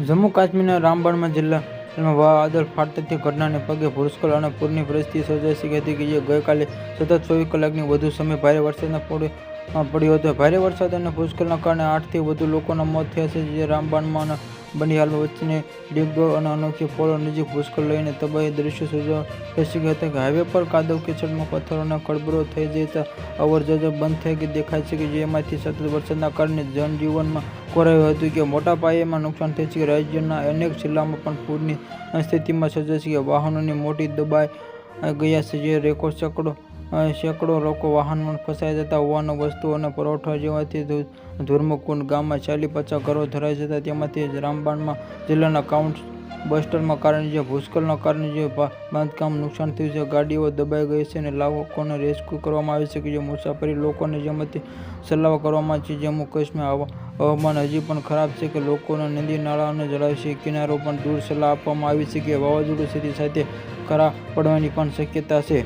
જમ્મુ કાશ્મીરના રામબનમાં જિલ્લામાં વાદળ ફાટતી ઘટનાને પગલે ભૂસ્ખલન અને પૂરની પરિસ્થિતિ સર્જાઈ શકી હતી કે જે ગઈકાલે સતત 24 કલાકથી વધુ સમય ભારે વરસાદ પડ્યો હતો. ભારે વરસાદ અને ભૂસ્ખલનના કારણે 8થી વધુ લોકોના મોત થયા છે. જે રામબાનમાં અને બનિહાલ વચ્ચેની ડિગડોળ અને અનોખી પોળો નજીક ભૂસ્ખલન લઈને તબાહી દ્રશ્યો સર્જાઈ શક્યા હતા. હાઈવે પર કાદવ કીચડમાં પથ્થરો અને ખળબળો થઈ જતા અવરજવર બંધ થઈ ગઈ દેખાય છે કે જેમાંથી સતત વરસાદના કારણે જનજીવનમાં કોરાયું હતું કે મોટા પાયેમાં નુકસાન થઈ છે. રાજ્યના અનેક જિલ્લામાં પણ પૂરની સ્થિતિમાં સર્જાઈ છે. વાહનોની મોટી દબાઈ ગયા છે. જે સેંકડો લોકો વાહનમાં ફસાઈ જતા હોવાનું વસ્તુઓ અને પુરવઠા જેવાથી ધુર્મકુંડ ગામમાં 40-50 ઘરો ધરાઈ જતા તેમાંથી રામબાનમાં જિલ્લાના કાઉન્ટ બસ્ટરમાં કારણે જે ભૂસ્ખલનના કારણે જે બાંધકામ નુકસાન થયું છે. ગાડીઓ દબાઈ ગઈ છે અને લોકોને રેસ્ક્યુ કરવામાં આવી છે કે જે મુસાફરી લોકોને જેમાંથી સલાહ કરવામાં છે. જમ્મુ કાશ્મીર હવામાન હજી પણ ખરાબ છે કે લોકોને નદી નાળા અને જળાશય કિનારો પણ દૂર સલાહ આપવામાં આવી છે કે વાવાઝોડું સ્થિતિ સાથે કરા પડવાની પણ શક્યતા છે.